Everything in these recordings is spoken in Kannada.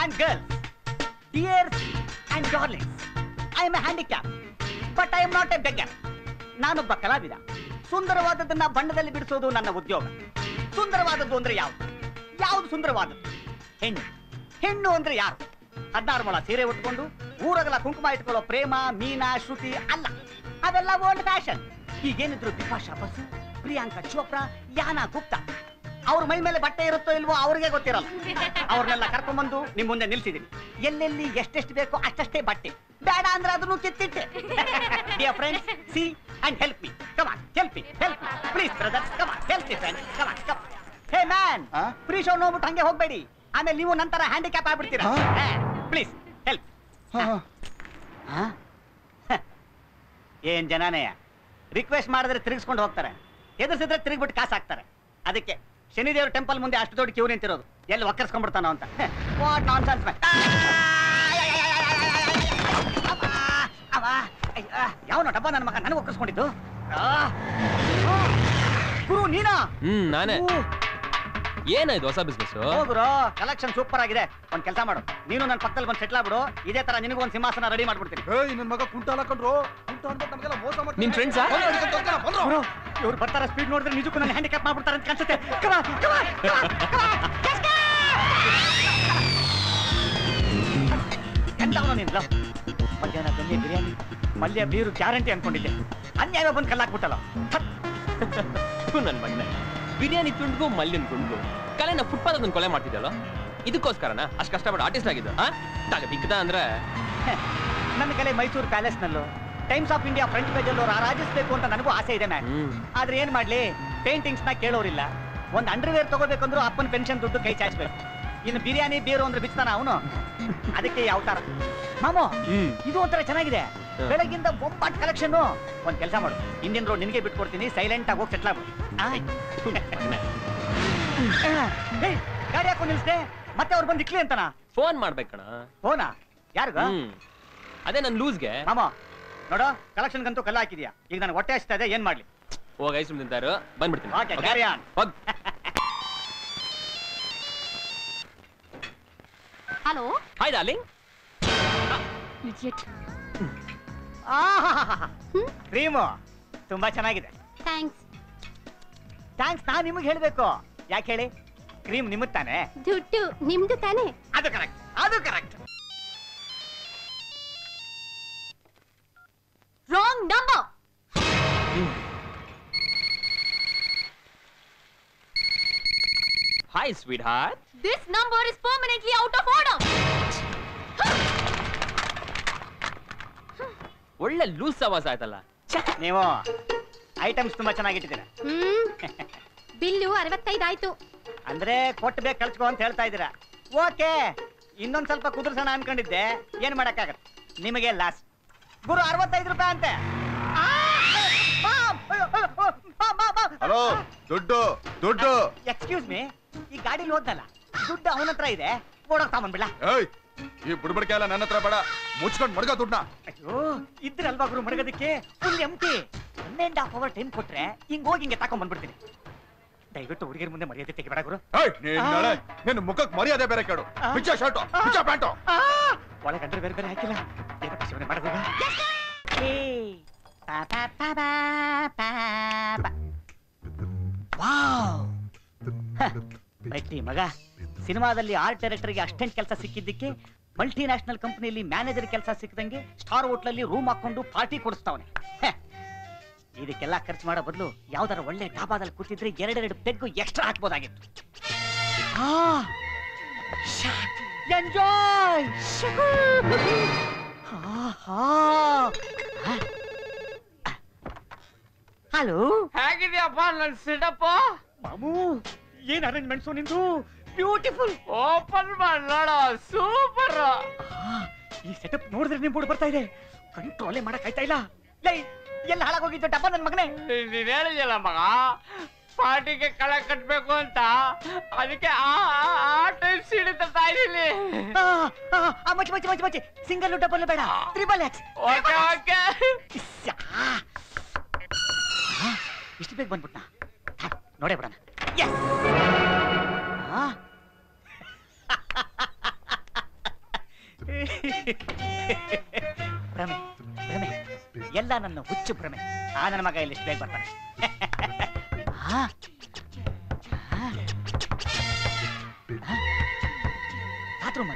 and girls, dears and darlings, I am a handicap, but I am not a beggar. ನಾನೊಬ್ಬ ಕಲಾವಿದ. ಸುಂದರವಾದದ್ದನ್ನ ಬಣ್ಣದಲ್ಲಿ ಬಿಡಿಸೋದು ನನ್ನ ಉದ್ಯೋಗ. ಸುಂದರವಾದದ್ದು ಅಂದ್ರೆ ಯಾವುದು ಸುಂದರವಾದದ್ದು? ಹೆಣ್ಣು ಅಂದ್ರೆ ಯಾರು? 16 ಮೊಳ ಸೀರೆ ಉಟ್ಕೊಂಡು ಊರಗಲ ಕುಂಕುಮ ಇಟ್ಕೊಳ್ಳೋ ಪ್ರೇಮ, ಮೀನಾ, ಶ್ರುತಿ ಅಲ್ಲ. ಅದೆಲ್ಲ ಓಲ್ಡ್ ಫ್ಯಾಷನ್. ಈಗೇನಿದ್ರು ಬಿಪಾಶಾ ಬಸು, ಪ್ರಿಯಾಂಕಾ ಚೋಪ್ರಾ, ಯಾನಾ ಗುಪ್ತಾ, ಅವ್ರ ಮೈ ಮೇಲೆ ಬಟ್ಟೆ ಇರುತ್ತೋ ಇಲ್ವೋ ಅವ್ರಿಗೆ ಗೊತ್ತಿರಲ್ಲ. ಅವ್ರನ್ನೆಲ್ಲ ಕರ್ಕೊಂಡ್ಬಂದು ನಿಮ್ ಮುಂದೆ ನಿಲ್ಸಿದೀನಿ. ಎಲ್ಲೆಲ್ಲಿ ಎಷ್ಟೆಷ್ಟು ಬೇಕೋ ಅಷ್ಟಷ್ಟೇ ಬಟ್ಟೆ, ಬೇಡ ಅಂದ್ರೆ ಅದನ್ನು ಕಿತ್ತಿಟ್ಟೆ. Dear friends, see and help me. Come on, help me. Please brothers, come on, help me friends. Come on. Hey man, free show ನೋಡ್ಬಿಟ್ಟು ಹಂಗೆ ಹೋಗ್ಬೇಡಿ. ಆಮೇಲೆ ನೀವು ನಂತರ ಹ್ಯಾಂಡಿಕ್ಯಾಪ್ ಆಗ್ಬಿಡ್ತೀರಾ. Please help. ಏನ್ ಜನನೇ ರಿಕ್ವೆಸ್ಟ್ ಮಾಡಿದ್ರೆ ತಿರುಗಿಸ್ಕೊಂಡು ಹೋಗ್ತಾರೆ, ಎದುರಿಸಿದ್ರೆ ತಿರುಗಿಬಿಟ್ಟು ಕಾಸು ಹಾಕ್ತಾರೆ. ಅದಕ್ಕೆ ಶನಿದೇವ್ರ ಟೆಂಪಲ್ ಮುಂದೆ ಅಷ್ಟು ದೊಡ್ಡ ಕ್ಯೂ ನಿಂತಿರೋದು. ಎಲ್ಲಿ ಒಕ್ಕರ್ಸ್ಕೊಂಡ್ಬಿಡ್ತಾನೋ ಅಂತ. What nonsense man. ಯಾವನೋ ಡಬ್ಬ ನನ್ನ ಮಗ ನನಗೆ ಒಕ್ಕರ್ಸ್ಕೊಂಡಿದ್ದು. ಗುರು ನೀನಾ? ನಾನೇ. ಏನಾಯ್ತು ಹೊಸ ಬಿಸ್ನೆಸ್? ಹೋಗ್ರು, ಕಲೆಕ್ಷನ್ ಸೂಪರ್ ಆಗಿದೆ. ಒಂದ್ ಕೆಲಸ ಮಾಡು, ನೀನು ನನ್ನ ಪಕ್ಕದಲ್ಲಿ ಬಂದು ಸೆಟ್ಲ್ ಆಗ್ಬಿಡು. ಇದೇ ತರ ನಿನಗೂ ಒಂದು ಸಿಂಹಾಸನ ರೆಡಿ ಮಾಡ್ಬಿಡ್ತೀನಿ. ನನ್ನ ಮಗ ಕುಂಟಾಲ ಕಂಡ್ರು, ನಮಗೆಲ್ಲ ಮೋಸ ಮಾಡ್ತಾರೆ. ನಿನ್ ಫ್ರೆಂಡ್ಸಾ? ಇವ್ರು ಬರ್ತಾರ ಸ್ಪೀಡ್ ನೋಡಿದ್ರೆ ನಿಜಕ್ಕೂ ನನ್ನ ಹ್ಯಾಂಡಿಕ್ಯಾಪ್ ಮಾಡ್ಬಿಡ್ತಾರೆ ಅಂತ ಕಾಣಿಸುತ್ತೆ. ಎಂತವನು ನಿನ್ಲ ಮಧ್ಯಾಹ್ನ ಬೆಣ್ಣೆ ಬಿರಿಯಾನಿ, ಮಲ್ಯ ಬೀರು ಗ್ಯಾರಂಟಿ ಅನ್ಕೊಂಡಿದ್ದೆ. ಅನ್ಯಾಯ ಬಂದು ಕಲ್ಲಾಕ್ಬಿಟ್ಟಲ್ಲ. ನನ್ ಮಗನ ಬಿರಿಯಾನಿ ತುಂಡ್ಗು ಮಲ್ಯನ್ ತುಂಡ್ಗು ಕಲೆನ ಫುಟ್ಪಾತ್ ಅದನ್ನ ಕೊಲೆ ಮಾಡ್ತಿದ್ದಲ್ಲ, ಇದಕ್ಕೋಸ್ಕರನ ಅಷ್ಟು ಕಷ್ಟಪಟ್ಟು ಆರ್ಟಿಸ್ಟ್ ಆಗಿದ್ದು? ಬಿಕ್ಕದ ಅಂದ್ರೆ ನನ್ನ ಕಲೆ ಮೈಸೂರು ಪ್ಯಾಲೇಸ್ ನಲ್ಲೂ, times of India front page ಅಲ್ಲೂ ರಾಜಿಸ್ಬೇಕು ಅಂತ ನನಗೂ ಆಸೆ ಇದೆ ಮ್ಯಾಮ್. ಆದ್ರೆ ಏನ್ ಮಾಡ್ಲಿ, ಪೇಂಟಿಂಗ್ಸ್ ನ ಕೇಳೋರಿಲ್ಲ. ಒಂದ್ ಅಂಡರ್ವೇರ್ ತಗೋಬೇಕಂದ್ರೂ ಅಪ್ಪನ ಪೆನ್ಷನ್ ದುಡ್ಡು ಕೈ ಚಾಚಬೇಕು. ಇನ್ನು ಬಿರಿಯಾನಿ ಬೀರು ಅಂದ್ರೆ ಬಿಚ್ತಾನ ಅವನು. ಅದಕ್ಕೆ ಯಾವ ತರ ಮಾಮೋ, ಇದು ಒಂಥರ ಚೆನ್ನಾಗಿದೆ. ಬೆಳಗಿಂದ ಬೊಂಬಾಟ್ ಕಲೆಕ್ಷನ್. ಒಂದ್ ಕೆಲಸ ಮಾಡು, ಹಿಂದಿನ ರೋಡ್ ನಿನ್ಗೆ ಬಿಟ್ಕೊಡ್ತೀನಿ, ಸೈಲೆಂಟ್ ಆಗಿ ಹೋಗಿ ಸೆಟ್ಲ್ ಆಗ್ಬಿಡು. ಗಾಡಿ ಹಾಕೊಂಡು ನಿಲ್ಸ್ದೆ, ಮತ್ತೆ ಅವ್ರು ಬಂದು ಇಕ್ಲಿ ಅಂತನಾ? ಫೋನ್ ಮಾಡ್ಬೇಕಣ. ಫೋನಾ? ಯಾರಿಗ? ಅದೇ ನನ್ ಲೂಸ್ಗೆ. ಮಾಮ ನೋಡೋ, ಕಲೆಕ್ಷನ್ ಗಂತೂ ಕಲ್ಲ ಹಾಕಿದ್ಯಾ. ಈಗ ನನಗೆ ಹೊಟ್ಟೆ ಹಚ್ತಾ ಇದೆ, ಏನ್ ಮಾಡ್ಲಿ? ಹೋಗ ಐಸ್ ಕ್ರೀಮ್ ತಿಂತಾರು, ಬಂದ್ಬಿಡ್ತೀನಿ. ಹಲೋ. Hi darling. ಕ್ರೀಮು ತುಂಬಾ ಚೆನ್ನಾಗಿದೆ. ಥ್ಯಾಂಕ್ಸ್. ನಾನ್ ನಿಮಗೆ ಹೇಳ್ಬೇಕು. ಯಾಕೆ ಹೇಳಿ? ಕ್ರೀಮ್ ನಿಮ್ಮದ್ ತಾನೆ, ದುಡ್ಡು ನಿಮ್ದು ತಾನೆ. ಅದು correct. Wrong number. Hi sweet heart. This number is permanently out of order. ಒಳ್ಳೆ ಲೂಸ್ ಸವಾಸ ಆಯ್ತಲ್ಲ. ನೀವು ಐಟಮ್ಸ್ ತುಂಬಾ ಚೆನ್ನಾಗಿಟ್ಟಿದ್ದೀರಾ. ಬಿಲ್ಲು 65 ಆಯ್ತು. ಅಂದ್ರೆ ಕೊಟ್ಟು ಬೇಕು ಕಳ್ಸ್ಕೊ ಅಂತ ಹೇಳ್ತಾ ಇದ್ದೀರಾ. ಓಕೆ, ಇನ್ನೊಂದ್ ಸ್ವಲ್ಪ ಕುದುರ್ಸೋಣ ಅನ್ಕೊಂಡಿದ್ದೆ. ಏನ್ ಮಾಡಕ್ಕಾಗತ್ತೆ, ನಿಮಗೆ ಲಾಸ್. ಗುರು 65 ರೂಪಾಯಿ ಅಂತೆ. ಹಲೋ, ದುಡ್ಡು. ಎಕ್ಸ್ಕ್ಯೂಸ್ ಮೀ, ಈ ಗಾಡಿಲಿ ಹೋದ್ನಲ್ಲ, ದುಡ್ಡು ಅವನ ಹತ್ರ ಇದೆ. ಓಡೋಗ್ ತಗೊಂಡ್ಬಿಡ್ಲ? ಈ ಬುಡ್ಬಡಿಕೆ ಎಲ್ಲ ನನ್ನ ಹತ್ರ ಬೇಡ, ಮುಚ್ಕೊಂಡು ಮಡ್ಗ ದುಡ್ಡ. ಅಯ್ಯೋ, ಇದ್ರಲ್ವಾ ಗುರು ಮಡಗೋದಕ್ಕೆ? ಫುಲ್ ಎಂಟಿ. 1.5 hour ಟೈಮ್ ಕೊಟ್ರೆ ಹಿಂಗ್ ಹೋಗಿ ಹಿಂಗೆ ತಕೊಂಡ್ ಬಂದ್ಬಿಡ್ತೀನಿ. ದಯವಿಟ್ಟು ಹುಡುಗಿರ ಮುಂದೆ ಮರ್ಯಾದೆ ತೆಗಿಬೇಡ ಗುರು. ನಿನ್ನ ಮುಖಕ್ಕೆ ಮರ್ಯಾದೆ ಬೇರೆ ಕೇಳು. ಪಿಚ್ಚ ಶರ್ಟು, ಪಿಚ್ಚ ಪ್ಯಾಂಟು. ಒಳಗಂಡ್ರೆ ಬೇರೆ ಹಾಕಿಲ್ಲ. ಏನಪ್ಪ ಶಿವನೇ ಮಾಡೋದು? ಬಟ್ಟಿ ಮಗ, ಸಿನಿಮಾದಲ್ಲಿ ಆರ್ಟ್ ಡೈರೆಕ್ಟರ್ಗೆ ಅಸ್ಟೆಂಟ್ ಕೆಲಸ ಸಿಕ್ಕಿದ್ದಕ್ಕೆ ಮಲ್ಟಿ ನ್ಯಾಷನಲ್ ಕಂಪನಿಯಲ್ಲಿ ಮ್ಯಾನೇಜರ್ ಕೆಲಸ ಸಿಕ್ಕದಂಗೆ ಸ್ಟಾರ್ ಹೋಟ್ಲಲ್ಲಿ ರೂಮ್ ಹಾಕೊಂಡು ಪಾರ್ಟಿ ಕೊಡಿಸ್ತಾವನೆ. ಇದಕ್ಕೆಲ್ಲ ಖರ್ಚು ಮಾಡೋ ಬದಲು ಯಾವ್ದಾರ ಒಳ್ಳೆ ಡಾಬಾದಲ್ಲಿ ಕೂತಿದ್ರೆ 2 ಪೆಗ್ಗು ಎಕ್ಸ್ಟ್ರಾ ಹಾಕ್ಬೋದಾಗಿತ್ತು. ಎಂಜಾಯ್. ಹಲೋ, ಹೇಗಿದ್ಯಪ್ಪ ನನ್ ಸೆಟಪ್? ಮಾಮೂ, ಏನ್ ಅರೇಂಜ್ಮೆಂಟ್ಸು ನಿಂದು? ಬ್ಯೂಟಿಫುಲ್. ಓಪನ್ ಮಾಡೋಣ, ಸೂಪರ್. ಈ ಸೆಟಪ್ ನೋಡಿದ್ರೆ ನಿಮ್ ಬರ್ತಾ ಇದೆ, ಕಂಟ್ರೋಲೇ ಮಾಡಕ್ ಆಯ್ತಾ ಇಲ್ಲ. ಎಲ್ಲ ಹಾಳಾಗೋಗಿದ್ದು ಡಬ್ಬ ನನ್ ಮಗನೇ. ನೀನ್ ಹೇಳಿದ್ಯಲ್ಲ ಮಗ, ಪಾರ್ಟಿಗೆ ಕಳೆ ಕಟ್ಬೇಕು ಅಂತ, ಅದಕ್ಕೆ ಆ ಟೈಪ್ ಸೀಡಿ ತರ್ತಾ ಇದೀನಿ. ಮಚ್ಚಿ ಸಿಂಗಲ್ ಡಬಲ್ ಬೇಡ, 3x. ಓಕೆ. ಇಷ್ಟು ಬೇಗ ಬಂದ್ಬಿಟ್ಟ, ನೋಡೇ ಬಿಡೋಣ. ಎಲ್ಲ ನನ್ನ ಹುಚ್ಚು ಭ್ರಮೆ. ನನ್ನ ಮಗ ಇಲ್ಲಿ ಬೇಗ ಬರ್ತಾನೆ. ಬಾತ್ರೂಮ್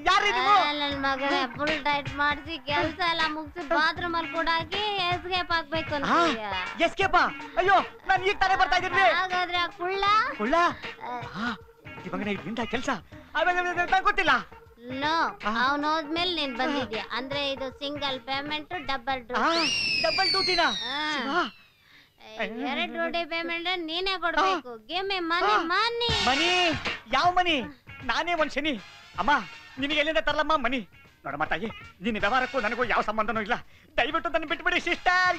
ಯಾರೇ ನೀವು? ನನ್ ಮಗನೇ ಫುಲ್ ಟೈಟ್ ಮಾಡಿಸಿ ಕೆಲಸ ಎಲ್ಲ ಮುಗಿಸಿ ಬಾತ್ರೂಮ್ ಅಲ್ಲಿ ಕೂಡ ಎಸ್ಕೇಪ್ ಆಗ್ಬೇಕು ಅಂತೀಯ. ಎಸ್ಕೇಪಾ? ಅಯ್ಯೋ ನಾನು ಈಗ ತಾನೇ ಬರ್ತಾ ಇದ್ದೀನಿ. ಹಾಗಾದ್ರೆ ಆ ಕುಳ್ಳ ಕುಳ್ಳ ಇವಾಗ ಇಲ್ಲಿಂದ ಕೆಲಸ ಗೊತ್ತಿಲ್ಲ. ನೋ, ಅವ್ನು ಹೋದ್ಮೇಲೆ ನೀನ್ ಬಂದಿದ್ಯಾ ಅಂದ್ರೆ ಇದು ಸಿಂಗಲ್ ಪೇಮೆಂಟ್ ಡಬಲ್ ಡಬಲ್ ಡ್ಯೂಟಿನ? ಎರಡು ಡ್ಯೂಟಿ ಪೇಮೆಂಟ್ ನೀನೇ ಕೊಡ್ಬೇಕು. ಗಿವ್ ಮಿ ಮನಿ ಮನಿ. ಮನಿ? ಯಾವ ಮನಿ? ನಾನೇ ಒಂದ್ ಶನಿ. ಅಮ್ಮ ನಿನಗೆ ಎಲ್ಲಿಂದ ತರಲಮ್ಮ ಮನಿ? ನೋಡಮ್ಮ ತಾಯಿ, ನಿನ್ನ ವ್ಯವಹಾರಕ್ಕೂ ನನಗೂ ಯಾವ ಸಂಬಂಧನೂ ಇಲ್ಲ. ದಯವಿಟ್ಟು ನನ್ನ ಬಿಟ್ಬಿಡಿ ಸಿಸ್ಟರ್.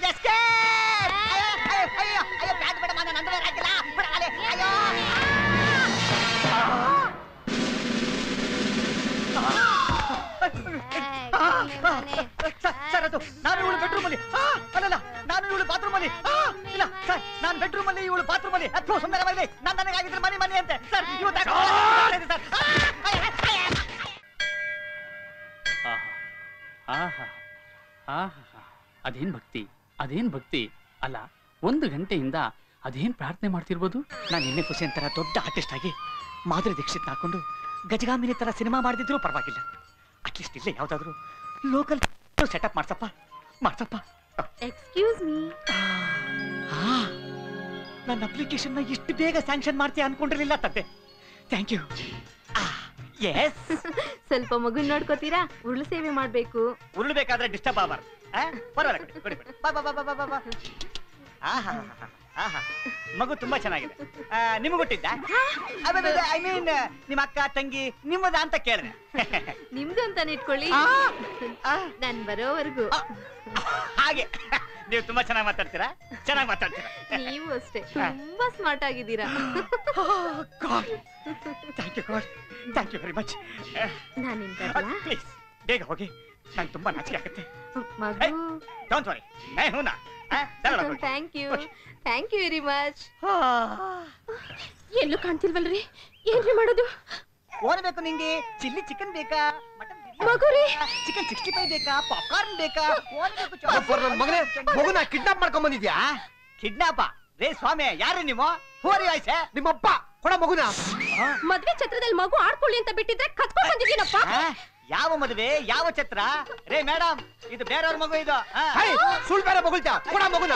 ಸರ್ ಅದು ನಾನು ಇವಳು ಬೆಡ್ರೂಮ್ ಅಲ್ಲಿ ಅಲ್ಲಲ್ಲ, ನಾನು ಇವಳು ಬಾತ್ರೂಮ್ ಅಲ್ಲಿ ಇಲ್ಲ ಸರ್, ನಾನು ಬೆಡ್ರೂಮ್ ಅಲ್ಲಿ ಇವಳು ಬಾತ್ರೂಮ್ ಅಲ್ಲಿ. ಅಥವಾ ಸುಂದರವಾಗಿದೆ, ನಾನು ನನಗಾಗಿದ್ರೆ ಮನೆ ಮನೆ ಅಂತೆ ಸರ್. ಅದೇನ್ ಭಕ್ತಿ, ಅದೇನ್ ಭಕ್ತಿ ಅಲ್ಲ. 1 ಗಂಟೆಯಿಂದ ಅದೇನ್ ಪ್ರಾರ್ಥನೆ ಮಾಡ್ತಿರ್ಬೋದು. ನಾನು ನಿನ್ನೆ ಖುಷಿ ತರ ದೊಡ್ಡ ಆರ್ಟಿಸ್ಟ್ ಆಗಿ ಮಾಧುರಿ ದೀಕ್ಷಿತ್ ಹಾಕೊಂಡು ಗಜಗಾಮಿನಿ ತರ ಸಿನಿಮಾ ಮಾಡಿದ್ರು ಪರವಾಗಿಲ್ಲ. ಅಟ್ಲೀಸ್ಟ್ ಇಲ್ಲೇ ಯಾವ್ದಾದ್ರು ಲೋಕಲ್ ಸೆಟಪ್ ಮಾಡ್ಸಪ್ಪ. Excuse me. ನನ್ನ ಅಪ್ಲಿಕೇಶನ್ ನ ಇಷ್ಟು ಬೇಗ ಸ್ಯಾಂಕ್ಷನ್ ಮಾಡ್ತೀಯ ಅನ್ಕೊಂಡಿರ್ಲಿಲ್ಲ ತಂದೆ. Thank you. ಎಸ್, ಸ್ವಲ್ಪ ಮಗುನ್ ನೋಡ್ಕೋತೀರಾ? ಉರುಳು ಸೇವೆ ಮಾಡ್ಬೇಕು. ಉರುಳು ಬೇಕಾದ್ರೆ ಡಿಸ್ಟರ್ಬ್ ಆಗಬಾರ್ದು. ಪರವಾಗಿಲ್ಲ, ಕೊಡಿ. ಮಗು ತುಂಬಾ ಚೆನ್ನಾಗಿದೆ. ನಿಮ್ಗೆ ಹುಟ್ಟಿದ್ದ? ಐ ಮೀನ್ ನಿಮ್ಮ ಅಕ್ಕ ತಂಗಿ ನಿಮ್ಮದ ಅಂತ ಕೇಳಿದೆ. ನಿಮ್ದು ಅಂತಾನೆ ಇಟ್ಕೊಳ್ಳಿ, ನಾನ್ ಬರೋವರೆಗೂ. ಹಾಗೆ ನೀವು ತುಂಬಾ ಚೆನ್ನಾಗಿ ಮಾತಾಡ್ತೀರಾ. ನೀವು ಅಷ್ಟೇ ತುಂಬಾ ಸ್ಮಾರ್ಟ್ ಆಗಿದ್ದೀರಾ. Thank you very much. Please ಬೇಗ ಹೋಗಿ, ನಂಗೆ ತುಂಬಾ ನಾಚಿಕೆ ಆಗುತ್ತೆ. ಡೋಂಟ್ ವರಿ, ನೈ ಹೂನಾ. Thank you very much. ಎಲ್ಲೂ ಕಾಣ್ತಿಲ್ವಲ್ರಿ? ಏನ್ರಿ ಮಾಡೋದು? ಓನ್ಬೇಕು ನಿಂಗೆ? ಚಿಲ್ಲಿ ಚಿಕನ್ ಬೇಕಾ? ಮಟನ್ ಮಗುರಿ ಚಿಕನ್ 65 ಬೇಕಾ? ಪಾಪ್ಕಾರ್ನ್ ಬೇಕಾ? ಮಗನೇ, ಮಗುನ ಕಿಡ್ನಾಪ್ ಮಾಡ್ಕೊಂಡ್ ಬಂದಿದ್ಯಾ? ಕಿಡ್ನಾಪ? ರೇ ಸ್ವಾಮಿ, ಯಾರು ನೀವು? ಹೋರಿ ಆಯ್ಸೆ ನಿಮ್ಮಪ್ಪ ಕೊಡ ಮಗುನ. ಮದ್ವೆ ಛತ್ರದಲ್ಲಿ ಮಗು ಆಡ್ಕೊಳ್ಳಿ ಅಂತ ಬಿಟ್ಟಿದ್ರೆ ಕತ್ಕೊಂಡ್ ಬಂದಿದ್ದೀನಪ್ಪ. ಯಾವ ಮದುವೆ, ಯಾವ ಛತ್ರ? ರೇ ಮೇಡಮ್, ಇದು ಬೇರೆಯವ್ರ ಮಗು. ಇದು ಸುಳ್ಳು ಬೇರೆ ಮಗುಳ್ತಾ ಕೊಡ ಮಗುನ.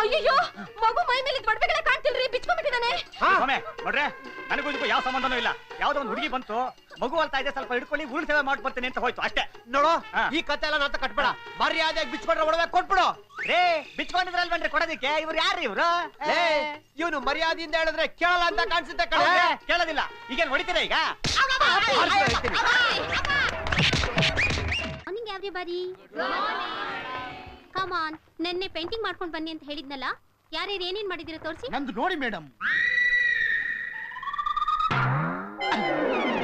ಅಯ್ಯೋ, ಮಗು ಮೈ ಮೇಲೆ ಬಡವೆಗಳೇ ಕಾಣ್ತಿಲ್ರಿ, ಬಿಚ್ಕೊಂಡ್ಬಿಟ್ಟಿದ್ದಾನೆ. ನೋಡ್ರೆ, ನನಗೂ ಇದಕ್ಕೂ ಯಾವ ಸಂಬಂಧನೂ ಇಲ್ಲ. ಯಾವ್ದೋ ಒಂದು ಹುಡುಗಿ ಬಂತು, ಮಗು ಅಲ್ತಾ ಇದೆ, ಸ್ವಲ್ಪ ಹಿಡ್ಕೊಳ್ಳಿ ಉರುಳು ಸೇವೆ ಮಾಡಿ ಬರ್ತೀನಿ ಅಂತ ಹೋಯ್ತು ಅಷ್ಟೇ. ನೋಡು, ಈ ಕತೆ ಎಲ್ಲ ನಾತ ಕಟ್ಬೇಡ. ಮರ್ಯಾದೆಯಾಗಿ ಬಿಚ್ಕೊಂಡ್ರೆ ಒಡವೆ ಕೊಟ್ಬಿಡು. ರೇ ಬಿಚ್ಕೊಂಡಿದ್ರಲ್ವನ್ರಿ ಕೊಡೋದಿಕ್ಕೆ. ಇವ್ರು ಯಾರು ಇವ್ರು? ಇವನು ಮರ್ಯಾದೆಯಿಂದ ಹೇಳಿದ್ರೆ ಕೇಳಲ್ಲ ಅಂತ ಕಾಣಿಸುತ್ತೆ ಕಣೆ. ಕೇಳೋದಿಲ್ಲ. ಈಗೇನು ಹೊಡಿತೀರಾ ಈಗ? Morning everybody. ಕಮ್ ಆನ್, ನೆನ್ನೆ ಪೇಂಟಿಂಗ್ ಮಾಡ್ಕೊಂಡು ಬನ್ನಿ ಅಂತ ಹೇಳಿದ್ನಲ್ಲ, ಯಾರ್ಯಾರು ಏನೇನ್ ಮಾಡಿದಿರ ತೋರಿಸಿ. ನಂದು ನೋಡಿ ಮೇಡಮ್.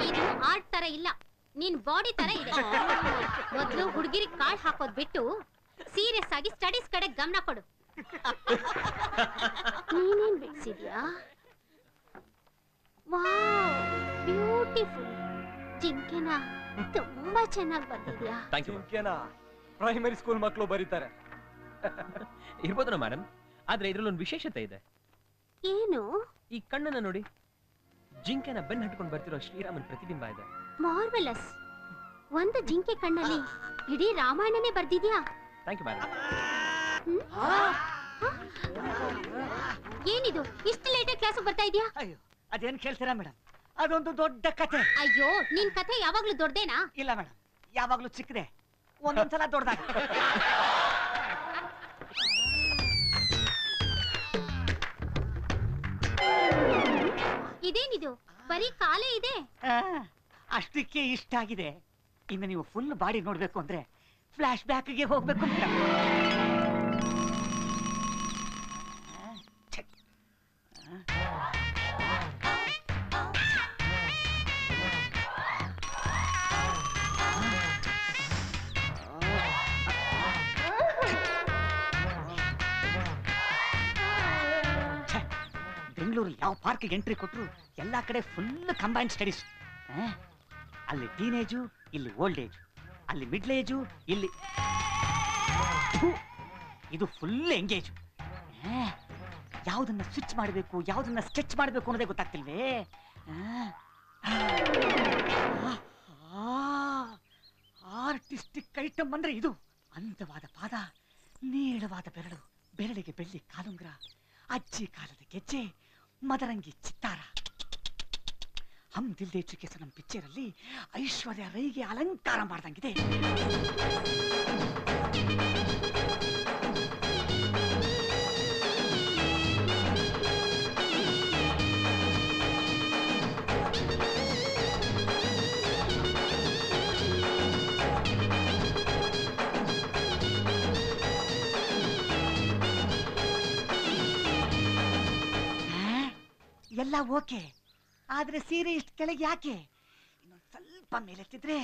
ಇದು ಆರ್ಟ್ ತರ ಇಲ್ಲ, ನೀನ್ ಬಾಡಿ ತರ ಇದೆ. ಮೊದ್ಲು ಹುಡುಗಿರಿಗೆ ಕಾಳ್ ಹಾಕೋದ್ ಬಿಟ್ಟು ಸೀರಿಯಸ್ ಆಗಿ ಸ್ಟಡೀಸ್ ಕಡೆ ಗಮನ ಕೊಡು. ನೀನೇನ್ ಬಿಡಿಸಿದ್ಯಾ? Wow, beautiful. ಜಿಂಕೆನ ತುಂಬಾ ಚೆನ್ನಾಗಿ ಬರ್ತಿದ್ಯಾ. Thank you. ಪ್ರೈಮರಿ ಸ್ಕೂಲ್ ಮಕ್ಕಳು ಬರೀತಾರೆ. ಇರ್ಬೋದನ ಮೇಡಮ್, ಆದ್ರೆ ಇದ್ರಲ್ಲಿ ಒಂದು ವಿಶೇಷತೆ ಇದೆ. ಏನು? ಈ ಕಣ್ಣನ್ನ ನೋಡಿ, ಜಿಂಕೆನ ಬೆನ್ನ ಹಟ್ಕೊಂಡು ಬರ್ತಿರೋ ಶ್ರೀರಾಮನ್ ಪ್ರತಿಬಿಂಬ ಇದೆ. ಮಾರ್ವೆಲಸ್. ಒಂದು ಜಿಂಕೆ ಕಣ್ಣಲ್ಲಿ ಇಡೀ ರಾಮಾಯಣನೇ ಬರ್ದಿದ್ಯಾ. Thank you madam. ಏನಿದು ಇಷ್ಟು ಲೇಟ್ ಕ್ಲಾಸ್ ಬರ್ತಾ ಇದೆಯಾ? ಅಯ್ಯೋ, ಅದೇನ್ ಕೇಳ್ತೀರಾ ಮೇಡಮ್? ಅದೊಂದು ದೊಡ್ಡ ಕತೆ. ಅಯ್ಯೋ, ನಿನ್ ಕಥೆ ಯಾವಾಗ್ಲೂ ದೊಡ್ಡದೇನಾ? ಇಲ್ಲ ಮೇಡಮ್, ಯಾವಾಗ್ಲೂ ಚಿಕ್ಕದೆ, ಒಂದೊಂದ್ಸಲ ದೊಡ್ಡದಾಗ. ಇದೇನಿದು? ಬರೀ ಕಾಲೇ ಇದೆ. ಅಷ್ಟಕ್ಕೆ ಇಷ್ಟ ಆಗಿದೆ. ಇನ್ನು ನೀವು ಫುಲ್ ಬಾಡಿ ನೋಡ್ಬೇಕು ಅಂದ್ರೆ ಫ್ಲಾಶ್ ಬ್ಯಾಕ್ಗೆ ಹೋಗ್ಬೇಕು ಮೇಡಮ್. ಬೆಂಗಳೂರು ಯಾವ ಪಾರ್ಕ್ ಎಂಟ್ರಿ ಕೊಟ್ರು ಎಲ್ಲಾ ಕಡೆ ಫುಲ್ ಕಂಬೈನ್ಡ್ ಸ್ಟಡೀಸ್. ಅಲ್ಲಿ ಟೀನೇಜು, ಇಲ್ಲಿ ಓಲ್ಡ್ ಏಜು, ಅಲ್ಲಿ ಮಿಡ್ಲ್ ಏಜು, ಇಲ್ಲಿ ಥು, ಇದು ಫುಲ್ ಎಂಗೇಜು. ಯಾವುದನ್ನ ಸ್ವಿಚ್ ಮಾಡಬೇಕು, ಯಾವುದನ್ನ ಸ್ಕೆಚ್ ಮಾಡಬೇಕು ಅನ್ನೋದೇ ಗೊತ್ತಾಗ್ತಿಲ್ವೇ. ಆರ್ಟಿಸ್ಟಿಕ್ ಐಟಮ್ ಅಂದ್ರೆ ಇದು. ಅಂದವಾದ ಪಾದ, ನೀಳವಾದ ಬೆರಳು, ಬೆರಳಿಗೆ ಬೆಳ್ಳಿ ಕಾಲುಂಗ್ರ, ಅಜ್ಜಿ ಕಾಲದ ಗೆಜ್ಜೆ, ಮದರಂಗಿ ಚಿತ್ತಾರ. ಹಮ್ ದಿಲ್ ದೇ ಚುಕೆ ಸನಂ ಪಿಕ್ಚರಲ್ಲಿ ಐಶ್ವರ್ಯ ರೈಗೆ ಅಲಂಕಾರ ಮಾಡ್ದಂಗಿದೆ. ಎಲ್ಲ ಓಕೆ, ಆದ್ರೆ ಸೀರೆ ಇಷ್ಟು ಕೆಳಗೆ ಯಾಕೆ? ಇನ್ನೊಂದು ಸ್ವಲ್ಪ ಮೇಲೆತ್ತಿದ್ರೆ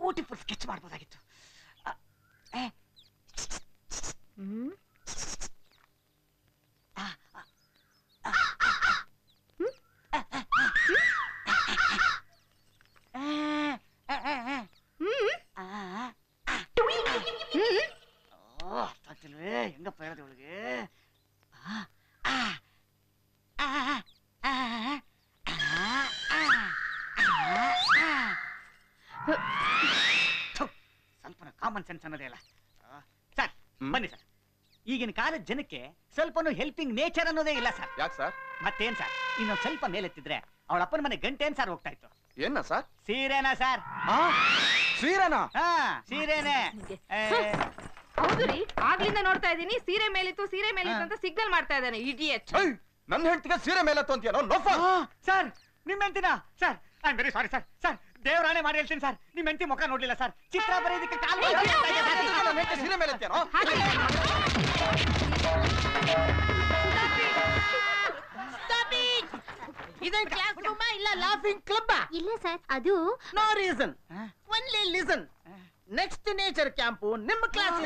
ಬ್ಯೂಟಿಫುಲ್ ಸ್ಕೆಚ್ ಮಾಡ್ಬೋದಾಗಿತ್ತು. ಹೆಂಗಪ್ಪ ಹೇಳದೆ ಅವಳಿಗೆ. ಸ್ವಲ್ಪ ಕಾಮನ್ ಸೆನ್ಸ್ ಅನ್ನೋದೇ ಅಲ್ಲ ಸರ್. ಬನ್ನಿ ಸರ್, ಈಗಿನ ಕಾಲದ ಜನಕ್ಕೆ ಸ್ವಲ್ಪನೂ ಹೆಲ್ಪಿಂಗ್ ನೇಚರ್ ಅನ್ನೋದೇ ಇಲ್ಲ ಸರ್. ಯಾಕೆ ಸರ್? ಮತ್ತೇನ್ ಸರ್, ಇನ್ನೊಂದ್ ಸ್ವಲ್ಪ ಮೇಲೆತ್ತಿದ್ರೆ ಅವಳ ಅಪ್ಪನ ಮನೆ ಗಂಟೆ ಸರ್ ಹೋಗ್ತಾ ಇತ್ತು. ಏನ ಸರ್? ಸೀರೆನಾ ಸರ್? ಸೀರೆನಾ? ಹಾ ಸೀರೆನೆ. ಹೌದು ರೀ, ಆಗ್ಲಿಂದ ನೋಡ್ತಾ ಇದೀನಿ ಸೀರೆ ಮೇಲಿತ್ತು ಅಂತ ಸಿಗ್ನಲ್ ಮಾಡ್ತಾ ಇದ್ದಾನೆ ಇಡಿಯಟ್. ನನ್ನ ಹೆಂಡತಿಗೆ ಸೀರೆ ಮೇಲತ್ತು ಅಂತೀಯಲ್ಲ ಲೋಫರ್. ಸರ್ ನಿಮ್ಮ ಹೆಂಡತಿನ? Sir I am very sorry sir. Sir ದೇವರಾಣೆ ಮಾಡಿ ಹೇಳ್ತೀನಿ ಸರ್, ನಿಮ್ಮ ಹೆಂಡತಿ ಮುಖ ನೋಡ್ಲಿಲ್ಲ ಸರ್. ಚಿತ್ರ ಬರೆಯೋದಕ್ಕೆ ಕಾಲ್ ಸೀರೆ ಮೇಲೆ ಅಂತೀಯನೋ? ಇದನ್ ಕ್ಲಾಸ್ ರೂಮಾ ಇಲ್ಲ ಲಾಫಿಂಗ್ ಕ್ಲಬ್? ಇಲ್ಲ ಸರ್, ಅದು no reason, only listen. Next nature camp ನಿಮ್ಮ ಕ್ಲಾಸ್